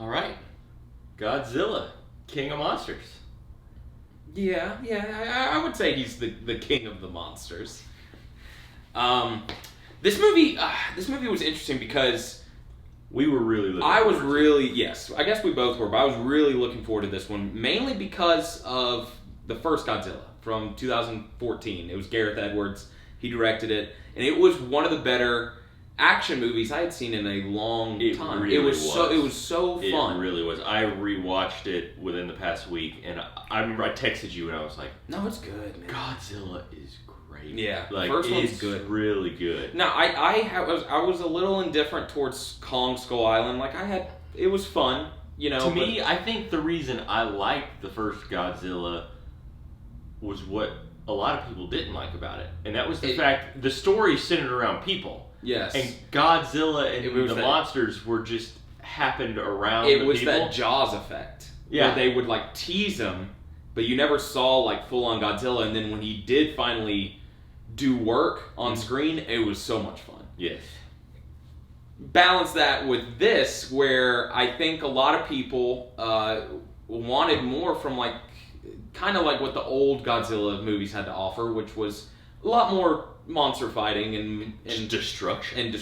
All right. Godzilla, King of Monsters. Yeah, I would say he's the king of the monsters. This movie was interesting because we were really looking I was forward to really, yes, I guess we both were, but I was really looking forward to this one, mainly because of the first Godzilla from 2014. It was Gareth Edwards. He directed it, and it was one of the better action movies I had seen in a long time. Really it was so fun. It really was. I rewatched it within the past week, and I remember I texted you and I was like, "No, it's good, man. Godzilla is great. Yeah, like first one's it's good, really good." Now, I was a little indifferent towards Kong Skull Island. Like it was fun, you know. To me, I think the reason I liked the first Godzilla was what a lot of people didn't like about it, and that was the fact the story centered around people. Yes. And Godzilla and the monsters were just happened around the people. It was that Jaws effect. Yeah. Where they would like tease him, but you never saw like full on Godzilla, and then when he did finally do work on screen, it was so much fun. Yes. Balance that with this, where I think a lot of people wanted more from like kind of like what the old Godzilla movies had to offer, which was a lot more monster fighting and destruction. And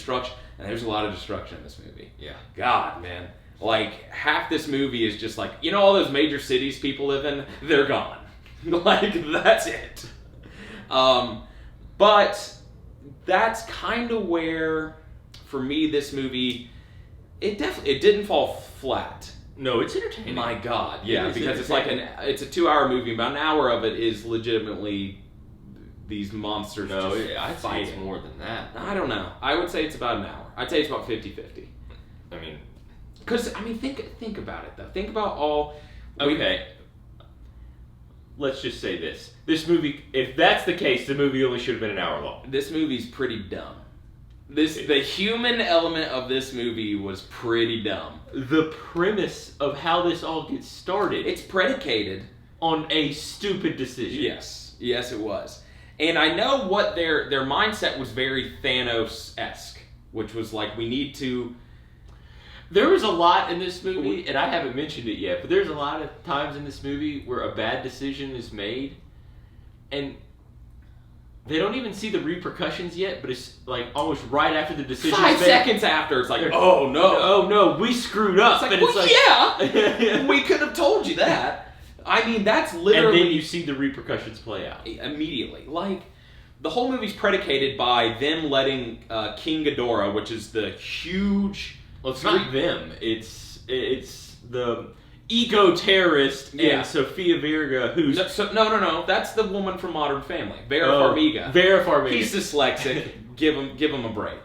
there's a lot of destruction in this movie. Yeah. God, man. Like, half this movie is just like, you know all those major cities people live in? They're gone. Like, that's it. But that's kind of where, for me, this movie, it didn't fall flat. No, it's entertaining. My God, yeah, because it's a 2-hour movie. About an hour of it is legitimately these monsters. No, I'd say it's more than that. I don't know. I would say it's about an hour. I'd say it's about 50-50. I mean, because think about it though. Think about all. Okay. Let's just say this. This movie, if that's the case, the movie only should have been an hour long. This movie's pretty dumb. The human element of this movie was pretty dumb. The premise of how this all gets started. It's predicated on a stupid decision. Yes, it was. And I know what their mindset was very Thanos-esque, which was like, we need to... There was a lot in this movie, and I haven't mentioned it yet, but there's a lot of times in this movie where a bad decision is made, and they don't even see the repercussions yet, but it's like almost right after the decision 5 seconds after, it's like, oh no, we screwed up. It's like, yeah, we could have told you that. I mean, that's literally... And then you see the repercussions play out. Immediately. Like, the whole movie's predicated by them letting King Ghidorah, which is the huge... Well, it's not them. It's the eco-terrorist and Sofia Vergara, who's... No. That's the woman from Modern Family. Vera Farmiga. Vera Farmiga. He's dyslexic. give him a break.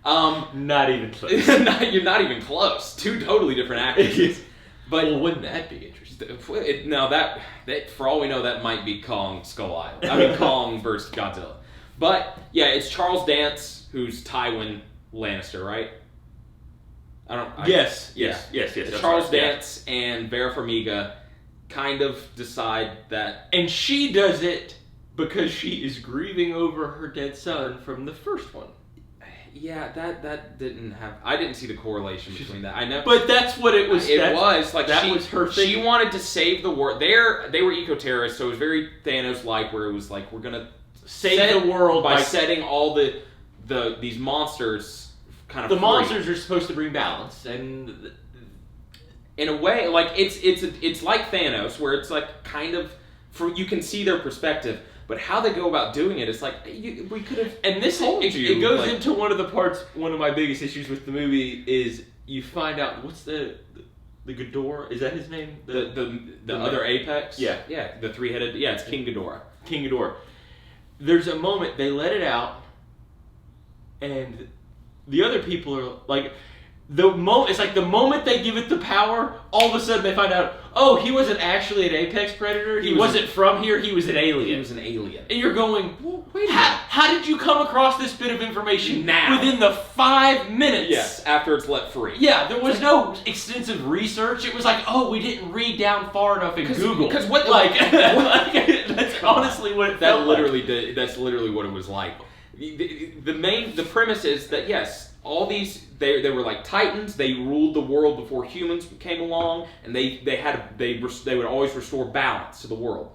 Not even close. You're not even close. Two totally different actors. But well, wouldn't that be interesting? That for all we know, that might be Kong Skull Island. I mean, Kong versus Godzilla. But yeah, it's Charles Dance, who's Tywin Lannister, right? Yes. Charles Dance and Vera Farmiga kind of decide that, and she does it because she is grieving over her dead son from the first one. Yeah, that didn't have... I didn't see the correlation between that. I know, but that's what it was. It was like that was her thing. She wanted to save the world. They were eco-terrorists, so it was very Thanos-like, where it was like, we're gonna save the world by setting all these monsters kind of. The monsters are supposed to bring balance, and in a way, like it's like Thanos, where it's like kind of you can see their perspective. But how they go about doing it, it's like, we could have... And this it goes into one of the parts, one of my biggest issues with the movie is you find out, what's the Ghidorah? Is that his name? The other apex? Yeah. Yeah, the three-headed... Yeah, it's King Ghidorah. King Ghidorah. There's a moment, they let it out, and the other people are like... It's like the moment they give it the power, all of a sudden they find out, oh, he wasn't actually an apex predator. He wasn't from here. He was an alien. He was an alien. And you're going, well, wait a minute. How did you come across this bit of information now? Within the 5 minutes? Yes, after it's let free. Yeah, there was no extensive research. It was like, oh, we didn't read down far enough in Google. Because what... that's honestly what it felt That's literally what it was like. The premise is that, yes, all these they were like titans. They ruled the world before humans came along, and they would always restore balance to the world.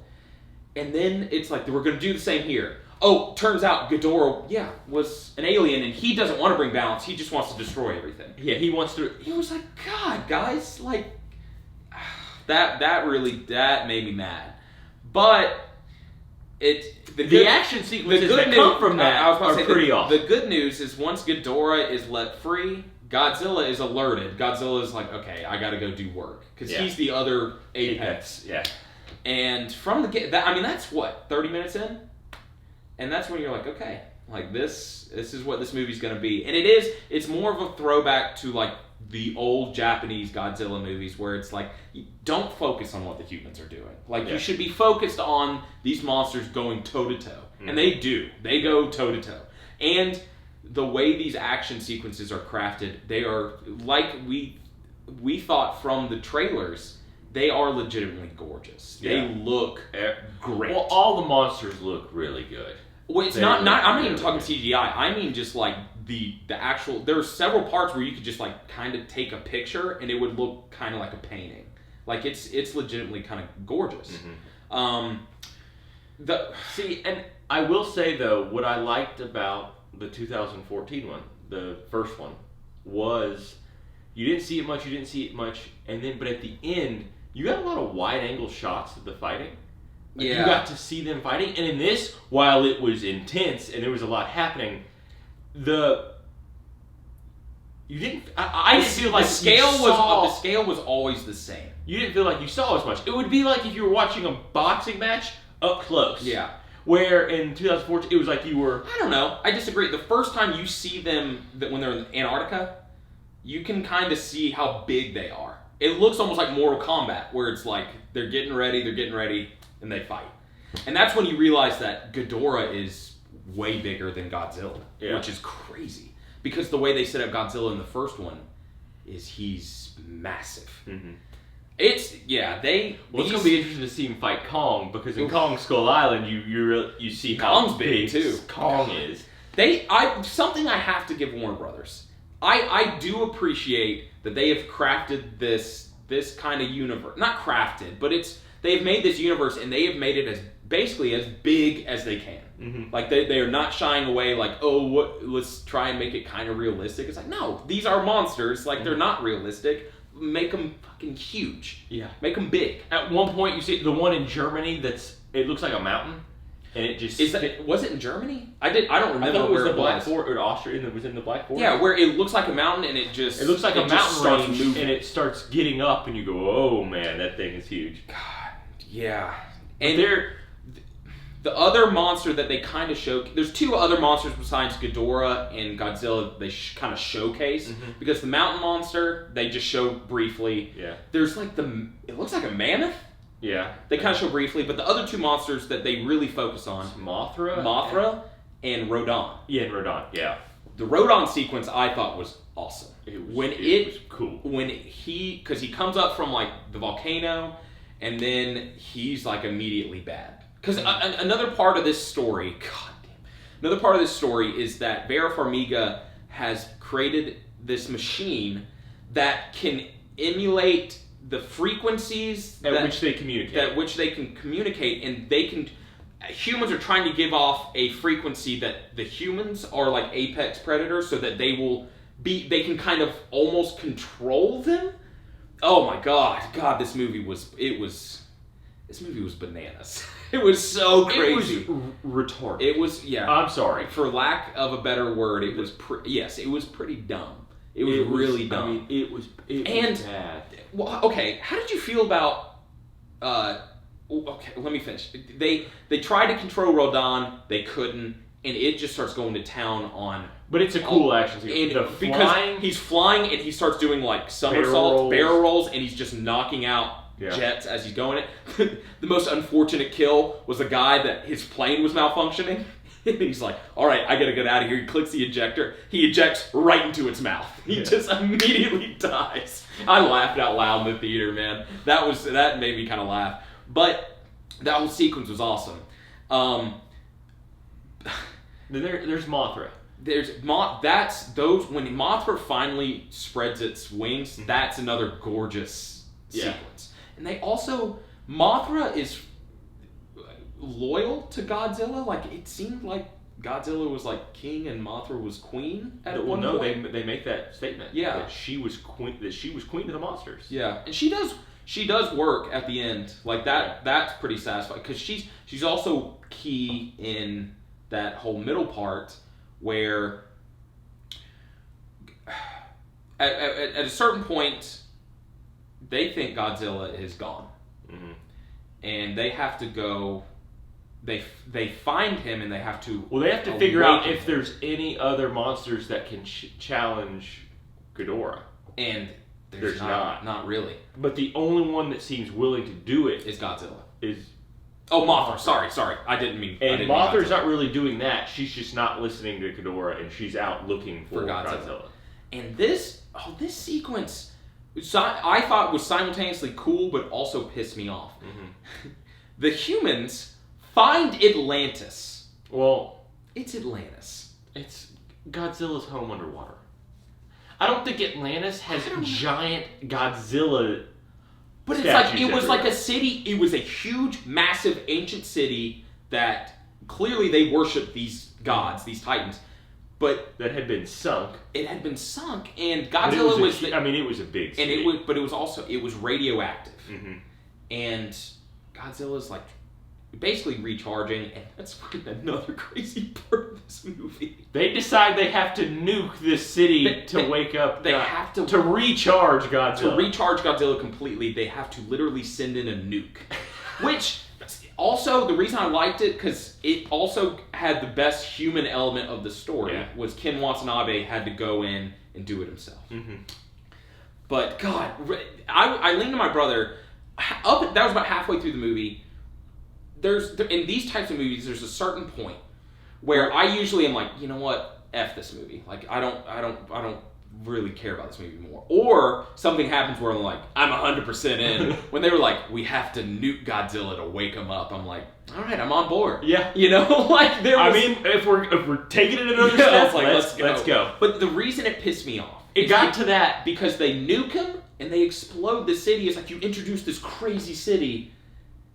And then it's like we're going to do the same here. Oh, turns out Ghidorah, was an alien, and he doesn't want to bring balance. He just wants to destroy everything. Yeah, he wants to. He was like, God, guys, like that made me mad. But the action sequences that come from that are pretty awesome. The good news is once Ghidorah is let free, Godzilla is alerted. Godzilla is like, okay, I got to go do work because he's the other apex. Yeah. And from that's what 30 minutes in. And that's when you're like, okay, like this is what this movie's going to be. And it's more of a throwback to like the old Japanese Godzilla movies where it's like, you don't focus on what the humans are doing. Like you should be focused on these monsters going toe to toe. And they do. They go toe to toe. And the way these action sequences are crafted, they are like we thought from the trailers, they are legitimately gorgeous. They look great. Well, all the monsters look really good. Well, it's not. I'm not even talking CGI. I mean, just like the actual. There are several parts where you could just like kind of take a picture and it would look kind of like a painting. Like it's legitimately kind of gorgeous. And I will say though, what I liked about the 2014 one, the first one, was you didn't see it much. And then, but at the end, you got a lot of wide angle shots of the fighting. Like you got to see them fighting, and in this, while it was intense and there was a lot happening, I didn't feel like the scale was always the same. You didn't feel like you saw as much. It would be like if you were watching a boxing match up close. Yeah. Where in 2014 it was like you were. I don't know. I disagree. The first time you see them when they're in Antarctica, you can kind of see how big they are. It looks almost like Mortal Kombat, where it's like they're getting ready, and they fight. And that's when you realize that Ghidorah is way bigger than Godzilla, which is crazy. Because the way they set up Godzilla in the first one is he's massive. It's going to be interesting to see him fight Kong, because in Kong Skull Island you see how Kong's big too. Kong is. Something I have to give Warner Brothers. I do appreciate that they have crafted this kind of universe. Not crafted, but they've made this universe and they have made it as basically as big as they can. Like they are not shying away like, let's try and make it kind of realistic. It's like, no, these are monsters. Like they're not realistic. Make them fucking huge. Yeah. Make them big. At one point you see the one in Germany it looks like a mountain. And it just was it in Germany? I don't remember. I thought it was where the Black Forest or Austria, and it was in the Black Forest. Yeah, where it looks like a mountain and it looks like a mountain range, moving. and it starts getting up, and you go, oh man, that thing is huge. God, yeah. And the other monster that they kind of show, there's two other monsters besides Ghidorah and Godzilla they kind of showcase, because the mountain monster they just show briefly. Yeah. There's like it looks like a mammoth. Yeah. They kind of show briefly, but the other two monsters that they really focus on... Mothra and Rodan. Yeah, and Rodan, yeah. The Rodan sequence I thought was awesome. It was cool. Because he comes up from like the volcano, and then he's like immediately bad. Because another part of this story... Another part of this story is that Vera Farmiga has created this machine that can emulate the frequencies at which they can communicate, and humans are trying to give off a frequency that the humans are like apex predators, so that they can kind of almost control them. Oh my god, this movie was bananas. It was so crazy. It was retarded. It was I'm sorry, for lack of a better word, it was pretty dumb. It was really dumb. I mean, it was bad. Well, okay, how did you feel about... okay, let me finish. They tried to control Rodan, they couldn't, and it just starts going to town on... But it's a cool action sequence. Because he's flying and he starts doing like somersaults, barrel rolls, and he's just knocking out jets as he's going it. The most unfortunate kill was the guy that his plane was malfunctioning. He's like, all right, I gotta get out of here. He clicks the ejector. He ejects right into its mouth. He just immediately dies. I laughed out loud in the theater, man. That made me kind of laugh. But that whole sequence was awesome. There's Mothra. That's those when Mothra finally spreads its wings. That's another gorgeous sequence. And they also Mothra is loyal to Godzilla. Like it seemed like Godzilla was like king and Mothra was queen at one point. They make that statement. Yeah, that she was queen. That she was queen of the monsters. Yeah, and she does work at the end like that. Yeah. That's pretty satisfying because she's also key in that whole middle part where at a certain point they think Godzilla is gone, and they have to go. They find him and they have to. Well, they have to figure out if there's any other monsters that can challenge Ghidorah, and there's not really. But the only one that seems willing to do it is Godzilla. Mothra. Sorry, I didn't mean. And Mothra's not really doing that. She's just not listening to Ghidorah, and she's out looking for Godzilla. And this sequence, I thought was simultaneously cool, but also pissed me off. The humans find Atlantis. Well, it's Atlantis. It's Godzilla's home underwater. I don't think Atlantis has giant Godzilla. But it's like it was like a city. It was a huge, massive, ancient city that clearly they worship these gods, these titans, but that had been sunk. It had been sunk, and Godzilla was. It was a big city. And it was radioactive, and Godzilla's like basically recharging, and that's another crazy part of this movie. They decide they have to nuke this city to wake up. They have to recharge Godzilla. To recharge Godzilla completely, they have to literally send in a nuke. Which, also, the reason I liked it, because it also had the best human element of the story, was Ken Watanabe had to go in and do it himself. But, God, I leaned to my brother. That was about halfway through the movie. In these types of movies, there's a certain point where I usually am like, you know what, F this movie. Like I don't really care about this movie more. Or something happens where I'm like, I'm 100% in. When they were like, we have to nuke Godzilla to wake him up, I'm like, all right, I'm on board. Yeah, you know, like there was. I mean, if we're taking it another step, like, let's go. But the reason it pissed me off, it got to that because they nuke him and they explode the city. It's like you introduce this crazy city.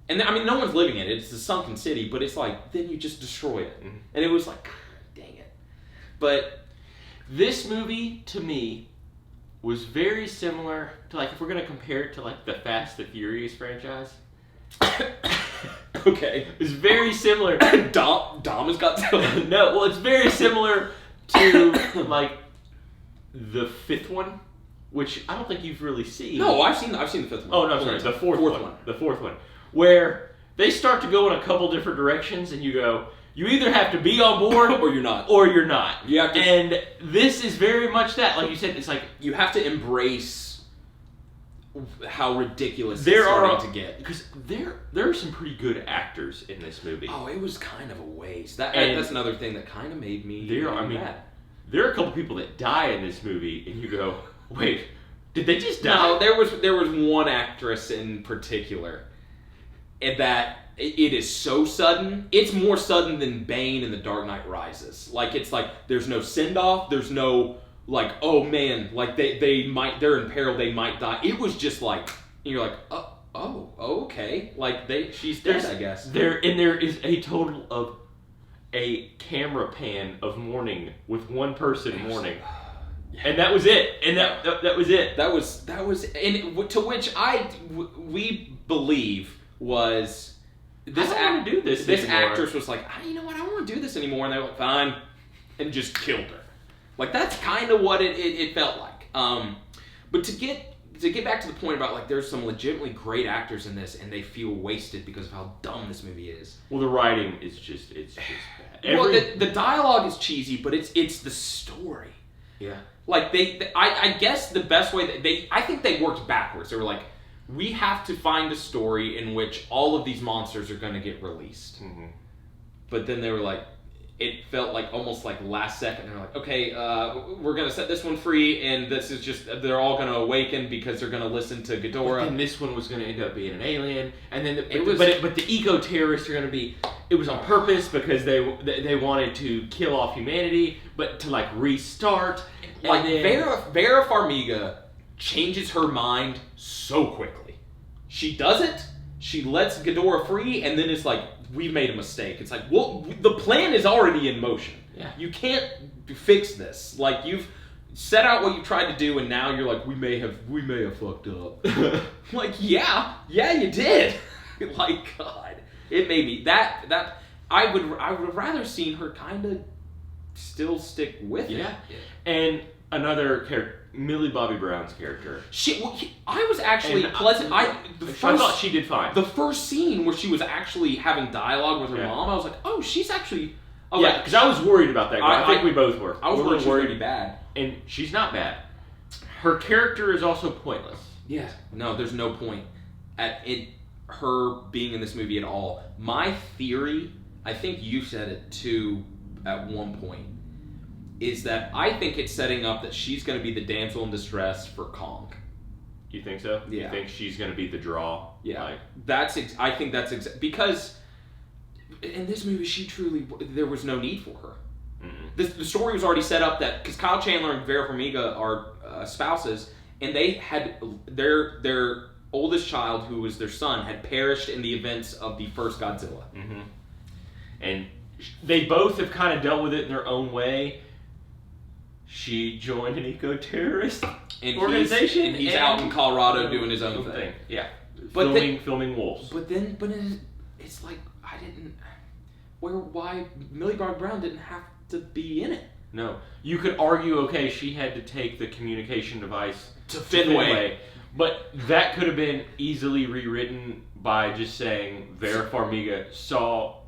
And I mean, no one's living in it. It's a sunken city, but it's like, then you just destroy it. And it was like, God, dang it. But this movie, to me, was very similar to, like, if we're going to compare it to, like, the Fast and Furious franchise. Okay. It's very similar. Dom has got something. No, well, it's very similar to, like, the fifth one, which I don't think you've really seen. No, I've seen the fifth one. Oh, no, I'm sorry. The fourth one. The fourth one. Where they start to go in a couple different directions, and you go, you either have to be on board or you're not. Or you're not. You have to, and this is very much that. Like you said, it's like you have to embrace how ridiculous it's starting to get. Because there are some pretty good actors in this movie. Oh, it was kind of a waste. That's another thing that kind of made me mad. There are a couple people that die in this movie, and you go, wait, did they just die? No, there was one actress in particular. And that it is so sudden. It's more sudden than Bane in The Dark Knight Rises. Like it's like there's no send off. There's no like, oh man, like they're in peril. They might die. It was just like, and you're like, oh, okay. Like she's dead, I guess. There is a total of a camera pan of mourning with one person mourning. And that was it. And that was it. That was and to which we believe was this actress was like, you know what, I don't want to do this anymore, and they went fine and just killed her. Like that's kind of what it felt like. But to get back to the point about like there's some legitimately great actors in this and they feel wasted because of how dumb this movie is. Well, the writing is just bad. Well, the dialogue is cheesy, but it's the story. Yeah. Like I guess the best way I think they worked backwards. They were like, we have to find a story in which all of these monsters are going to get released. But then they were like, it felt like almost like last second. They're like, okay, we're going to set this one free, and this is just, they're all going to awaken because they're going to listen to Ghidorah. And this one was going to end up being an alien, and then but the eco-terrorists are going to be, it was on purpose because they wanted to kill off humanity, but to like restart. Like And then, Vera Farmiga changes her mind so quickly. She does it. She lets Ghidorah free, and then it's like, we made a mistake. It's like, well, the plan is already in motion. Yeah. You can't fix this. Like, you've set out what you tried to do, and now you're like, we may have fucked up. Like, yeah, you did. Like, God, it made me that I would have rather seen her kind of still stick with it. Yeah. And another character, Millie Bobby Brown's character. I was actually And pleasant. I thought she did fine. The first scene where she was actually having dialogue with her mom, I was like, oh, she's actually. Yeah, because I was worried about that. I think we both were. I was worried she was pretty bad. And she's not bad. Her character is also pointless. Yeah. No, there's no point at it her being in this movie at all. My theory, I think you said it too at one point, is that I think it's setting up that she's going to be the damsel in distress for Kong. You think so? Yeah. You think she's going to be the draw? Yeah. Like, I think that's because in this movie there was no need for her. The story was already set up that because Kyle Chandler and Vera Farmiga are spouses, and they had their oldest child, who was their son, had perished in the events of the first Godzilla. Mm-hmm. And they both have kind of dealt with it in their own way. She joined an eco-terrorist organization, and he's out in Colorado doing his own thing. Yeah, But filming wolves. But it's like why Millie Bobby Brown didn't have to be in it. No, you could argue, okay, she had to take the communication device To Fenway. But that could have been easily rewritten by just saying Vera Farmiga saw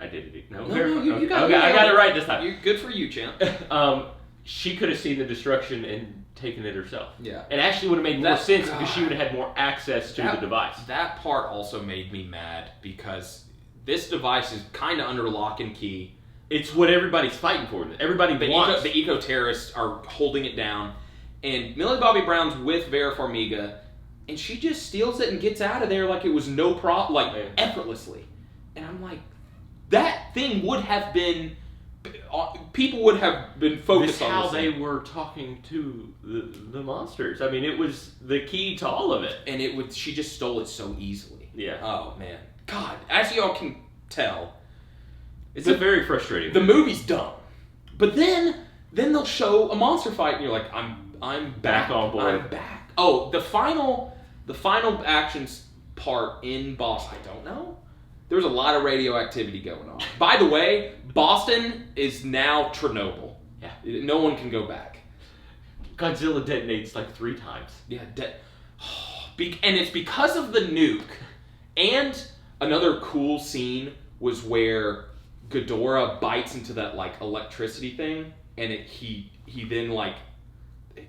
identity. You got okay, I got it right this time. You're good for you, champ. She could have seen the destruction and taken it herself. Yeah. It actually would have made more sense because she would have had more access to the device. That part also made me mad because this device is kind of under lock and key. It's what everybody's fighting for. Everybody wants. The eco-terrorists are holding it down. And Millie Bobby Brown's with Vera Farmiga, and she just steals it and gets out of there like it was no problem, like effortlessly. And I'm like, that thing would have been, people would have been focused on how they were talking to the monsters. I mean, it was the key to all of it. And she just stole it so easily. Yeah. Oh, man. God, as y'all can tell, it's a very frustrating. The movie's dumb. But then they'll show a monster fight, and you're like, I'm back on board. I'm back. Oh, the final actions part in Boston. I don't know. There was a lot of radioactivity going on. By the way, Boston is now Chernobyl. Yeah. No one can go back. Godzilla detonates like 3 times. Yeah. And it's because of the nuke. And another cool scene was where Ghidorah bites into that like electricity thing, and he then like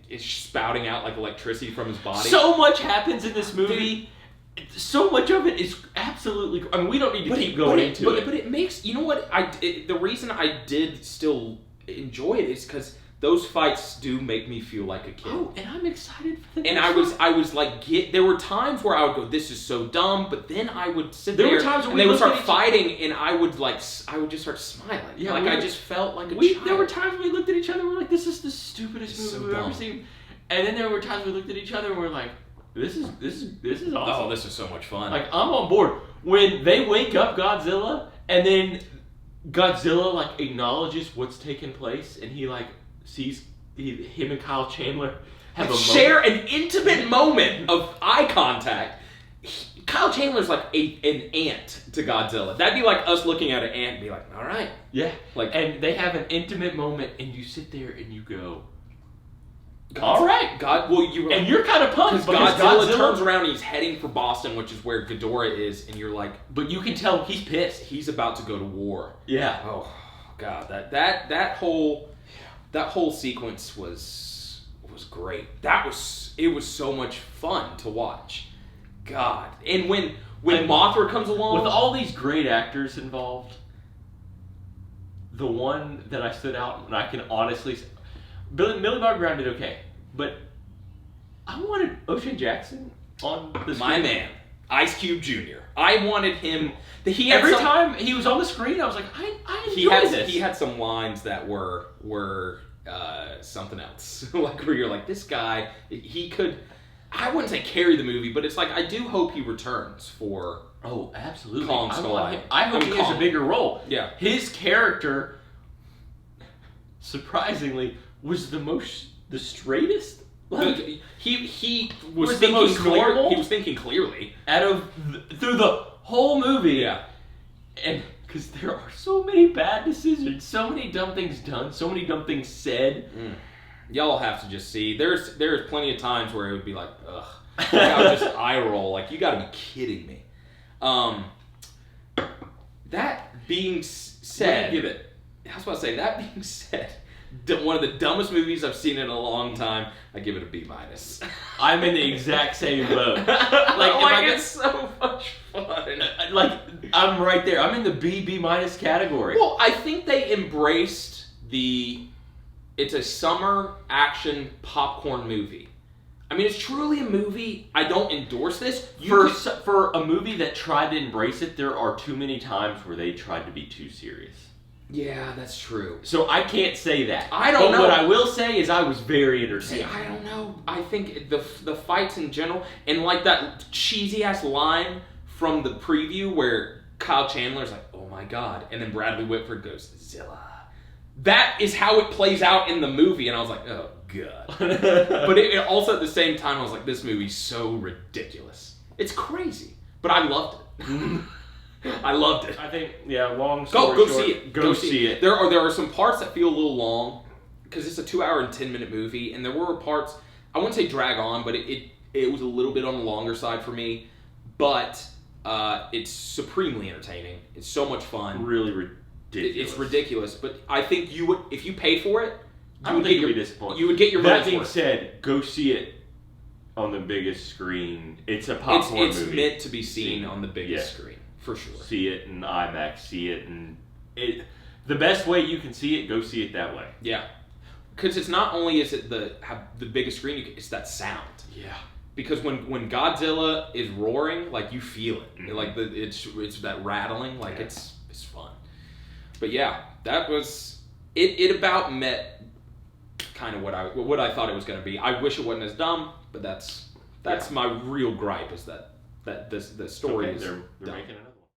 is spouting out like electricity from his body. So much happens in this movie. Dude, so much of it is absolutely. I mean, we don't need to keep going into it. But it makes, you know what? The reason I did still enjoy it is because those fights do make me feel like a kid. Oh, and I'm excited for the And next I was like, there were times where I would go, this is so dumb, but then I would sit there there were times when and we they would looked start at fighting, and I would just start smiling. Yeah, like I just felt like a child. There were times when we looked at each other and we were like, this is the stupidest movie so we've dumb. ever seen. And then there were times we looked at each other and we were like, this is awesome. Oh, this is so much fun. Like, I'm on board. When they wake up Godzilla and then Godzilla like acknowledges what's taking place and he like sees him and Kyle Chandler have a share an intimate moment of eye contact. Kyle Chandler's like an ant to Godzilla. That'd be like us looking at an ant and be like, all right. Yeah. Like, and they have an intimate moment and you sit there and you go, all right. And you're kind of pumped because Godzilla turns around and he's heading for Boston, which is where Ghidorah is, and you're like, but you can tell he's pissed. He's about to go to war. Yeah. Oh God, that whole sequence was great. It was so much fun to watch. God, and when Mothra comes along with all these great actors involved, the one that I stood out and I can honestly say, Millie Bobby Brown did okay, but I wanted O'Shea Jackson on the screen. My man. Ice Cube Jr. I wanted him. Every time he was on the screen, I was like, I enjoy this. He had some lines that were something else. Like where you're like, this guy, he could. I wouldn't say carry the movie, but it's like I do hope he returns for. Oh, absolutely. Kong Skull I hope he has a bigger role. Yeah. His character, surprisingly, was the straightest. Like, he was the thinking most normal. He was thinking clearly Through the whole movie. Yeah. And because there are so many bad decisions, so many dumb things done, so many dumb things said. Y'all have to just see. There's plenty of times where it would be like, ugh. Like I would just eye roll. Like, you got to be kidding me. That being said, What do you give it? I was about to say, that being said, one of the dumbest movies I've seen in a long time, I give it a B-. I'm in the exact same boat. It's so much fun. Like, I'm right there. I'm in the B category. Well, I think they embraced it's a summer action popcorn movie. I mean, it's truly a movie. I don't endorse this. For a movie that tried to embrace it, there are too many times where they tried to be too serious. Yeah, that's true. So I can't say that. I don't know. What I will say is I was very entertained. See, I don't know. I think the fights in general, and like that cheesy ass line from the preview where Kyle Chandler's like, "Oh my god," and then Bradley Whitford goes, "Zilla." That is how it plays out in the movie, and I was like, "Oh god." But it also at the same time, I was like, "This movie's so ridiculous. It's crazy," but I loved it. I loved it. I think, long story Go short, see it. Go see it. There are some parts that feel a little long because it's a 2-hour and 10-minute movie, and there were parts I wouldn't say drag on, but it was a little bit on the longer side for me. But it's supremely entertaining. It's so much fun. Really ridiculous. It's ridiculous, but I think you would, if you paid for it, I don't think you'd be disappointed. You would get your money That being for it. said, go see it on the biggest screen. It's a popcorn movie. It's meant to be seen on the biggest screen. For sure. See it in IMAX, see it, and the best way you can see it, go see it that way. Yeah. Because it's not only is it the biggest screen, it's that sound. Yeah. Because when Godzilla is roaring, like you feel it. Mm-hmm. Like it's that rattling, like it's fun. But yeah, that was it about met kind of what I thought it was gonna be. I wish it wasn't as dumb, but that's my real gripe is that the story is they're dumb. making it up.